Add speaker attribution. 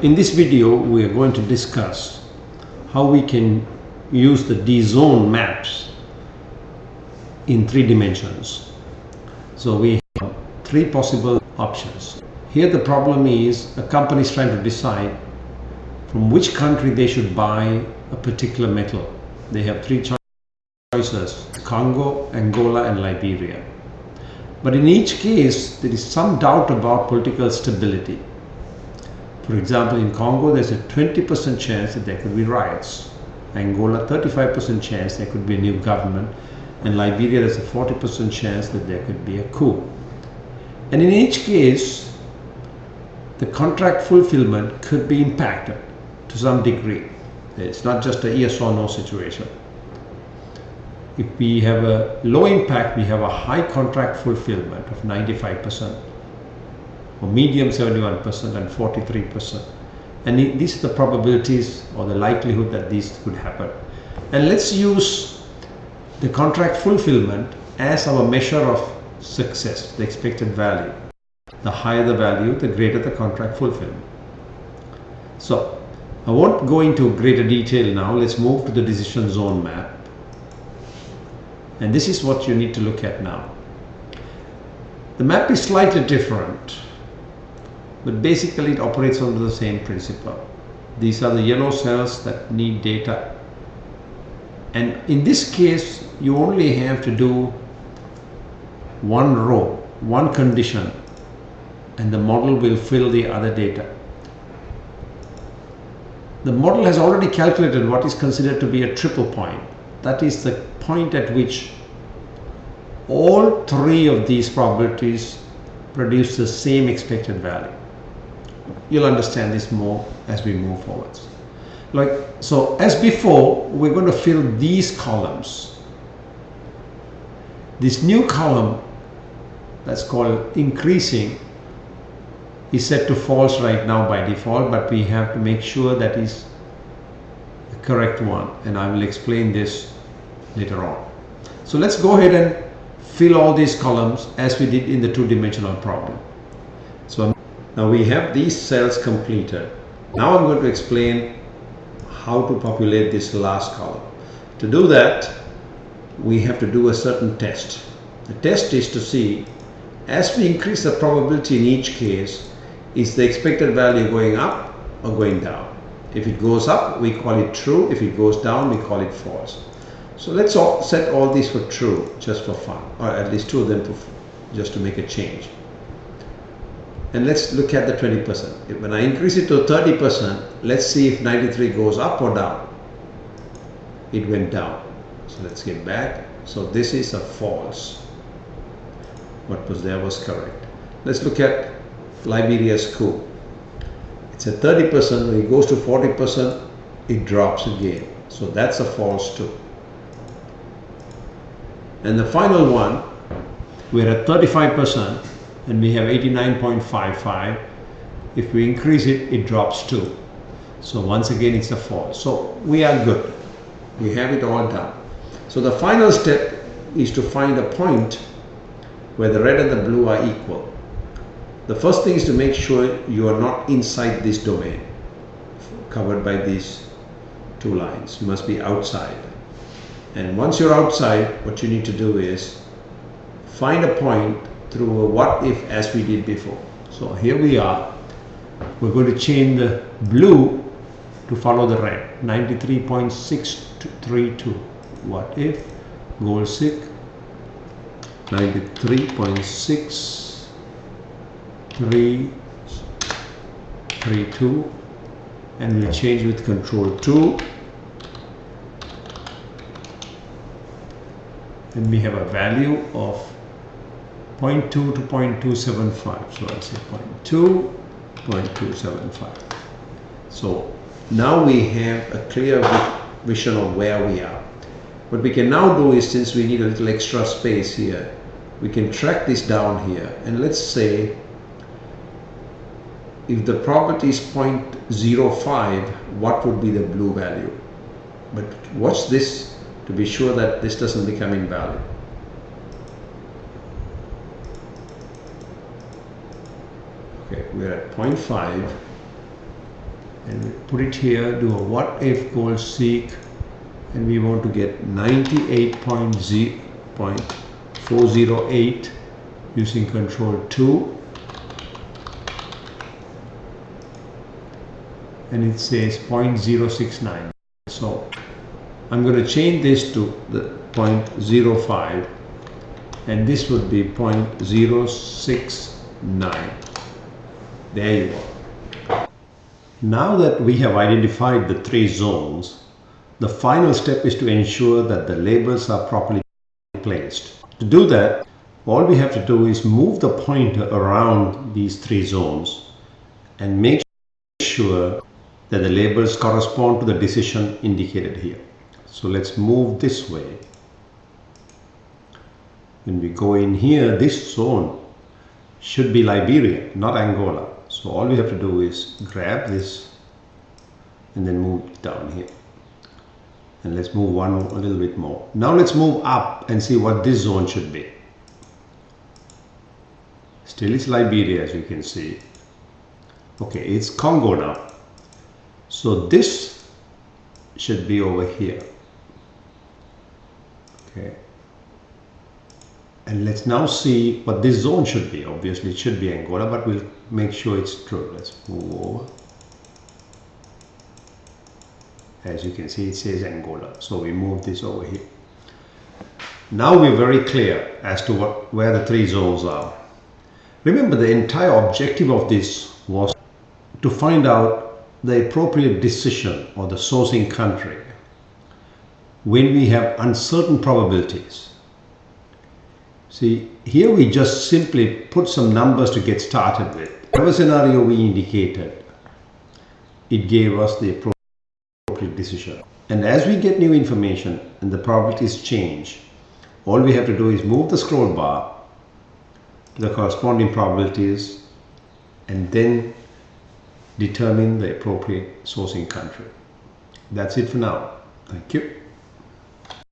Speaker 1: In this video, we are going to discuss how we can use the D-zone maps in 3 dimensions. So we have 3 possible options. Here the problem is a company is trying to decide from which country they should buy a particular metal. They have 3 choices: Congo, Angola and Liberia. But in each case there is some doubt about political stability. For example, in Congo there's a 20% chance that there could be riots. Angola 35% chance there could be a new government, and Liberia there's a 40% chance that there could be a coup. And in each case the contract fulfillment could be impacted to some degree. It's not just a yes or no situation. If we have a low impact, we have a high contract fulfillment of 95%, or medium 71% and 43%. And these are the probabilities or the likelihood that these could happen. And let's use the contract fulfillment as our measure of success, the expected value. The higher the value, the greater the contract fulfillment. So I won't go into greater detail now. Let's move to the decision zone map. And this is what you need to look at now. The map is slightly different, but basically it operates under the same principle. These are the yellow cells that need data. And in this case, you only have to do one row, one condition, and the model will fill the other data. The model has already calculated what is considered to be a triple point. That is the point at which all 3 of these probabilities produce the same expected value. You'll understand this more as we move forwards. So as before, we're going to fill these columns. This new column that's called increasing is set to false right now by default, but we have to make sure that is the correct one, and I will explain this later on. So let's go ahead and fill all these columns as we did in the 2-dimensional problem. So now we have these cells completed. Now I'm going to explain how to populate this last column. To do that, we have to do a certain test. The test is to see, as we increase the probability in each case, is the expected value going up or going down? If it goes up, we call it true. If it goes down, we call it false. So let's set all these for true, just for fun, or at least 2 of them just to make a change. And let's look at the 20%. When I increase it to 30%, let's see if 93 goes up or down. It went down. So let's get back. So this is a false. What was there was correct. Let's look at Liberia's coup. It's at 30%. When it goes to 40%, it drops again. So that's a false too. And the final one, we're at 35% and we have 89.55. If we increase it, it drops too. So once again, it's a false. So we are good. We have it all done. So the final step is to find a point where the red and the blue are equal. The first thing is to make sure you are not inside this domain covered by these 2 lines. You must be outside. And once you're outside, what you need to do is find a point through a what if, as we did before. So here we are. We're going to change the blue to follow the red. 93.632. What if goal sick 93.632, and we'll change with control 2, and we have a value of 0.2 to 0.275. So I'll say 0.2, 0.275. So now we have a clear vision of where we are. What we can now do is, since we need a little extra space here, we can track this down here, and let's say if the probability is 0.05, what would be the blue value? But watch this to be sure that this doesn't become invalid. Okay, we're at 0.5. and we put it here, do a what if called seek, and we want to get 98.408 using control 2, and it says 0.069. So I'm going to change this to the 0.05, and this would be 0.069. There you are. Now that we have identified the 3 zones, the final step is to ensure that the labels are properly placed. To do that, all we have to do is move the pointer around these 3 zones and make sure that the labels correspond to the decision indicated here. So let's move this way. When we go in here, this zone should be Liberia, not Angola. So all we have to do is grab this and then move it down here. And let's move a little bit more. Now let's move up and see what this zone should be. Still it's Liberia, as you can see. Okay, it's Congo now. So this should be over here. Okay. And let's now see what this zone should be. Obviously it should be Angola, but we'll make sure it's true. Let's move over. As you can see, it says Angola. So we move this over here. Now we're very clear as to where the 3 zones are. Remember, the entire objective of this was to find out the appropriate decision or the sourcing country when we have uncertain probabilities. See, here we just simply put some numbers to get started with. Whatever scenario we indicated, it gave us the appropriate decision. And as we get new information and the probabilities change, all we have to do is move the scroll bar to the corresponding probabilities and then determine the appropriate sourcing country. That's it for now. Thank you.